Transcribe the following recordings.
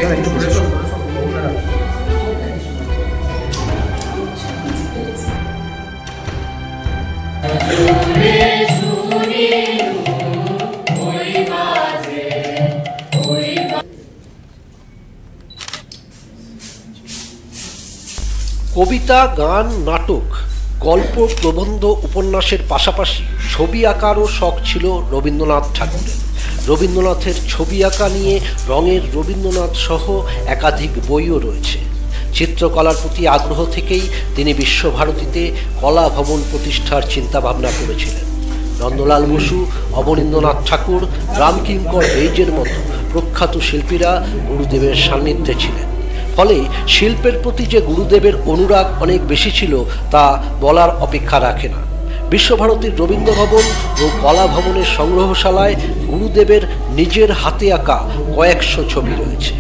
কবিতা, গান, নাটক, গল্প, প্রবন্ধ, উপন্যাসের পাশাপাশি ছবি আঁকারও শখ ছিল রবীন্দ্রনাথ ঠাকুরের। রবীন্দ্রনাথের ছবি আঁকা নিয়ে রঙের রবীন্দ্রনাথ সহ একাধিক বইও রয়েছে। চিত্রকলার প্রতি আগ্রহ থেকেই তিনি বিশ্বভারতীতে কলা ভবন প্রতিষ্ঠার চিন্তাভাবনা করেছিলেন। নন্দলাল বসু, অবনীন্দ্রনাথ ঠাকুর, রামকিঙ্কর বেইজের মতো প্রখ্যাত শিল্পীরা গুরুদেবের সান্নিধ্যে ছিলেন। ফলে শিল্পের প্রতি যে গুরুদেবের অনুরাগ অনেক বেশি ছিল তা বলার অপেক্ষা রাখে না। বিশ্বভারতীর রবীন্দ্র ভবন ও কলা ভবনের সংগ্রহশালায় গুরুদেবের নিজের হাতে আঁকা কয়েকশো ছবি রয়েছে।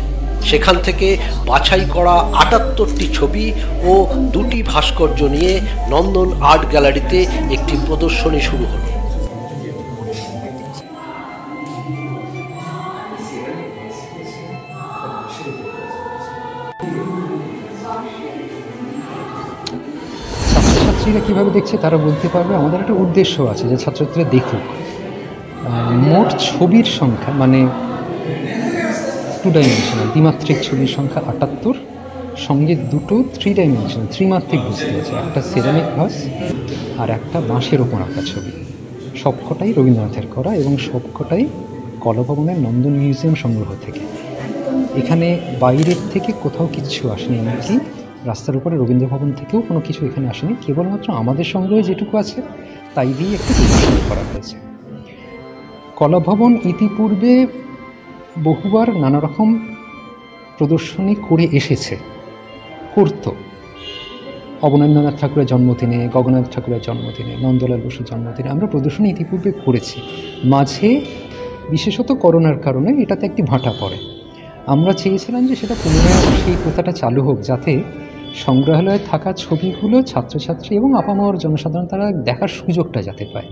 সেখান থেকে বাছাই করা ৭৮টি ছবি ও ২টি ভাস্কর্য নিয়ে নন্দন আর্ট গ্যালারিতে একটি প্রদর্শনী শুরু হলো। ছাত্রছাত্রীরা কীভাবে দেখছে তারা বলতে পারবে। আমাদের একটা উদ্দেশ্য আছে যে ছাত্রছাত্রীরা দেখুক। মোট ছবির সংখ্যা মানে 2 ডাইমেনশনাল দ্বিমাত্রিক ছবির সংখ্যা ৭৮, সঙ্গে 2টো 3 ডাইমেনশনাল ত্রিমাত্রিক বস্তু আছে, একটা সেরামিক ভাস আর একটা বাঁশের ওপর আঁকা ছবি। সবকটাই রবীন্দ্রনাথের করা এবং সবকটাই কলা ভবনের নন্দন মিউজিয়াম সংগ্রহ থেকে। এখানে বাইরের থেকে কোথাও কিচ্ছু আসেনি, এমনকি রাস্তার উপরে রবীন্দ্র ভবন থেকেও কোনো কিছু এখানে আসেনি। কেবলমাত্র আমাদের সংগ্রহে যেটুকু আছে তাই দিয়ে একটু প্রদর্শনী করা হয়েছে। কলা ভবন ইতিপূর্বে বহুবার নানা রকম প্রদর্শনী করে এসেছে, করতো। অবনীন্দ্রনাথ ঠাকুরের জন্মদিনে, গগনাথ ঠাকুরের জন্মদিনে, নন্দলাল বসুর জন্মদিনে আমরা প্রদর্শনী ইতিপূর্বে করেছি। মাঝে বিশেষত করোনার কারণে এটাতে একটি ভাটা পড়ে। আমরা চেয়েছিলাম যে সেটা পুনরায় সেই প্রথাটা চালু হোক, যাতে সংগ্রহালয়ে থাকা ছবিগুলো ছাত্রছাত্রী এবং আপামর জনসাধারণ তারা দেখার সুযোগটা যাতে পায়।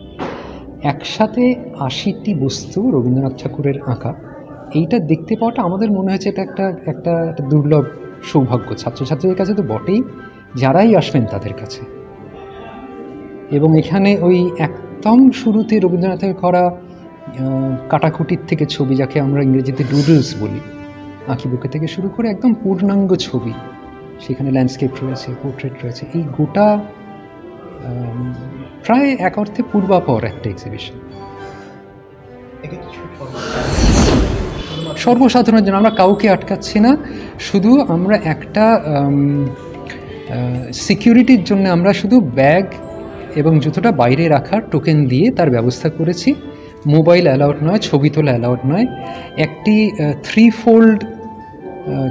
একসাথে ৮০টি বস্তু রবীন্দ্রনাথ ঠাকুরের আঁকা, এইটা দেখতে পাওয়াটা আমাদের মনে হয়েছে এটা একটা দুর্লভ সৌভাগ্য ছাত্রছাত্রীদের কাছে তো বটেই, যারাই আসবেন তাদের কাছে। এবং এখানে ওই একদম শুরুতে রবীন্দ্রনাথের করা কাটাকুটির থেকে ছবি, যাকে আমরা ইংরেজিতে ডুডলস বলি, আঁকিবুকে থেকে শুরু করে একদম পূর্ণাঙ্গ ছবি, সেখানে ল্যান্ডস্কেপ রয়েছে, পোর্ট্রেট রয়েছে, এই গোটা প্রায় এক অর্থে পূর্বাপর একটা এক্সিবিশন। সর্বসাধারণের জন্য আমরা কাউকে আটকাচ্ছি না, শুধু আমরা একটা সিকিউরিটির জন্য আমরা শুধু ব্যাগ এবং জুতোটা বাইরে রাখার টোকেন দিয়ে তার ব্যবস্থা করেছি। মোবাইল অ্যালাউড নয়, ছবি তোলা অ্যালাউড নয়। একটি 3-fold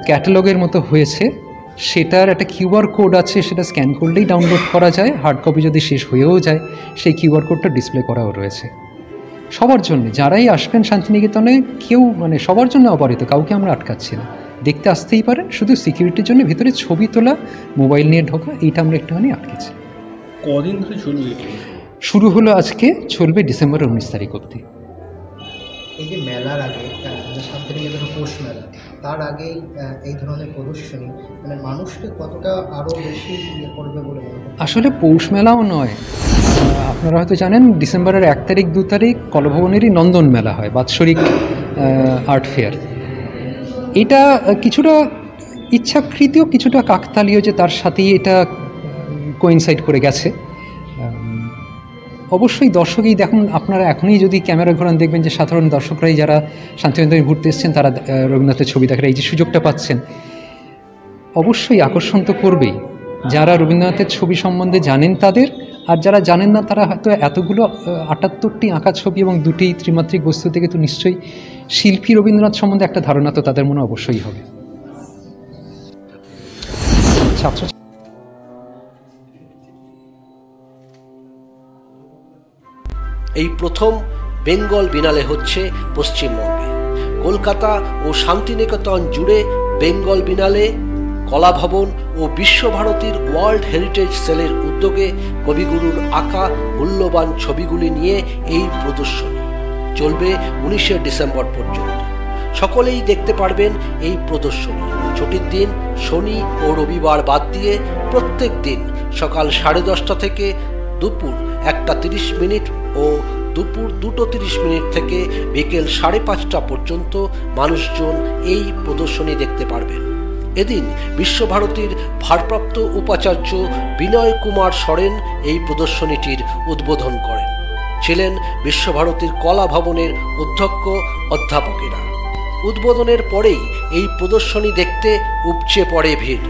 ক্যাটালগের মতো হয়েছে, সেটার একটা কিউআর কোড আছে, সেটা স্ক্যান করলেই ডাউনলোড করা যায়। হার্ড কপি যদি শেষ হয়েও যায় সেই কিউআর কোডটা ডিসপ্লে করাও রয়েছে সবার জন্য। যারাই আসবেন শান্তিনিকেতনে কেউ মানে সবার জন্য অপারিত, কাউকে আমরা আটকাচ্ছি না, দেখতে আসতেই পারেন। শুধু সিকিউরিটির জন্য ভিতরে ছবি তোলা, মোবাইল নিয়ে ঢোকা, এইটা আমরা একটুখানি আটকেছি। কদিন ধরে চলবে? শুরু হলো আজকে, চলবে ডিসেম্বরের 19 তারিখ অবধি। এই যে মেলার আগে শান্তিনিকেতন পৌষ মেলা, তার আগেই এই ধরনের প্রদর্শনী মানে মানুষকে কতটা আরও বেশি ইয়ে করবে বলে মনে হয়? আসলে পৌষ মেলাও নয়, আপনারা হয়তো জানেন ডিসেম্বরের 1 তারিখ 2 তারিখ কলাভবনেরই নন্দন মেলা হয়, বাৎসরিক আর্ট ফেয়ার। এটা কিছুটা ইচ্ছাকৃতও কিছুটা কাকতালীয় যে তার সাথেই এটা কোইনসাইড করে গেছে। অবশ্যই দর্শকই দেখুন, আপনারা এখনই যদি ক্যামেরা ঘোরান দেখবেন যে সাধারণ দর্শকরাই যারা শান্তিনিকেতনে ঘুরতে এসছেন তারা রবীন্দ্রনাথের ছবি দেখার এই যে সুযোগটা পাচ্ছেন, অবশ্যই আকর্ষণ তো করবেই। যারা রবীন্দ্রনাথের ছবি সম্বন্ধে জানেন তাদের, আর যারা জানেন না তারা হয়তো এতগুলো ৭৮টি আঁকা ছবি এবং 2টি ত্রিমাত্রিক বস্তু থেকে তো নিশ্চয়ই শিল্পী রবীন্দ্রনাথ সম্বন্ধে একটা ধারণা তো তাদের মনে অবশ্যই হবে। এই প্রথম বেঙ্গল বিনালে হচ্ছে পশ্চিমবঙ্গে। কলকাতা ও শান্তিনিকেতন জুড়ে বেঙ্গল বিনালে কলা ভবন ও বিশ্বভারতীর ওয়ার্ল্ড হেরিটেজ সেলের উদ্যোগে কবিগুরুর আঁকা মূল্যবান ছবিগুলি নিয়ে এই প্রদর্শনী চলবে 19শে ডিসেম্বর পর্যন্ত। সকলেই দেখতে পারবেন এই প্রদর্শনী। ছুটির দিন শনি ও রবিবার বাদ দিয়ে প্রত্যেক দিন সকাল 10:30 থেকে দুপুর 1:30 ও দুপুর 2:30 থেকে বিকেল 5:30 পর্যন্ত মানুষজন এই প্রদর্শনী দেখতে পারবেন। এদিন বিশ্বভারতীর ভারপ্রাপ্ত উপাচার্য বিনয় কুমার সরেন এই প্রদর্শনীটির উদ্বোধন করেন। ছিলেন বিশ্বভারতীর কলা ভবনের অধ্যক্ষ অধ্যাপকেরা। উদ্বোধনের পরেই এই প্রদর্শনী দেখতে উপচে পড়ে ভিড়।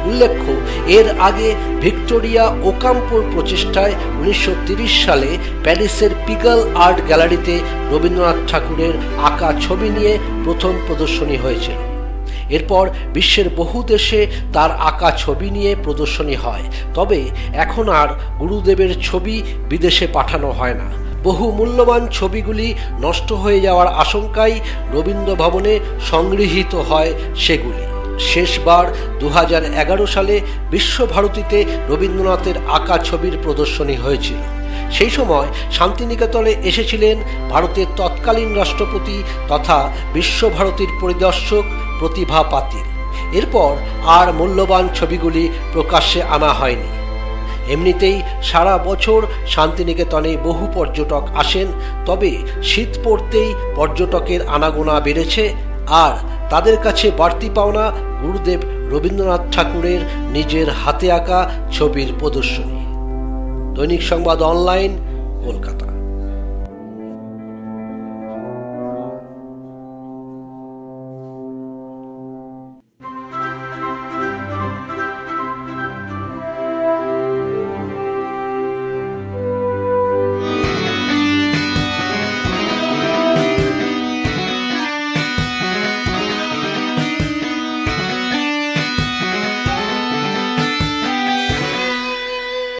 উল্লেখ্য, এর আগে ভিক্টোরিয়া ওকাম্পোর প্রচেষ্টায় 1930 সালে প্যারিসের পিগাল আর্ট গ্যালারিতে রবীন্দ্রনাথ ঠাকুরের আঁকা ছবি নিয়ে প্রথম প্রদর্শনী হয়েছিল। এরপর বিশ্বের বহু দেশে তার আঁকা ছবি নিয়ে প্রদর্শনী হয়, তবে এখন আর গুরুদেবের ছবি বিদেশে পাঠানো হয় না। বহু মূল্যবান ছবিগুলি নষ্ট হয়ে যাওয়ার আশঙ্কায় রবীন্দ্র ভবনে সংগৃহীত হয় সেগুলি। শেষবার 2011 সালে বিশ্বভারতীতে রবীন্দ্রনাথের আঁকা ছবির প্রদর্শনী হয়েছিল। সেই সময় শান্তিনিকেতনে এসেছিলেন ভারতের তৎকালীন রাষ্ট্রপতি তথা বিশ্বভারতীর পরিদর্শক প্রতিভা পাতিল। এরপর আর মূল্যবান ছবিগুলি প্রকাশ্যে আনা হয়নি। এমনিতেই সারা বছর শান্তিনিকেতনে বহু পর্যটক আসেন, তবে শীত পড়তেই পর্যটকের আনাগোনা বেড়েছে। আর তাদের কাছে বাড়তি পাওনা গুরুদেব রবীন্দ্রনাথ ঠাকুরের নিজের হাতে আঁকা ছবির প্রদর্শনী। দৈনিক সংবাদ অনলাইন, কলকাতা।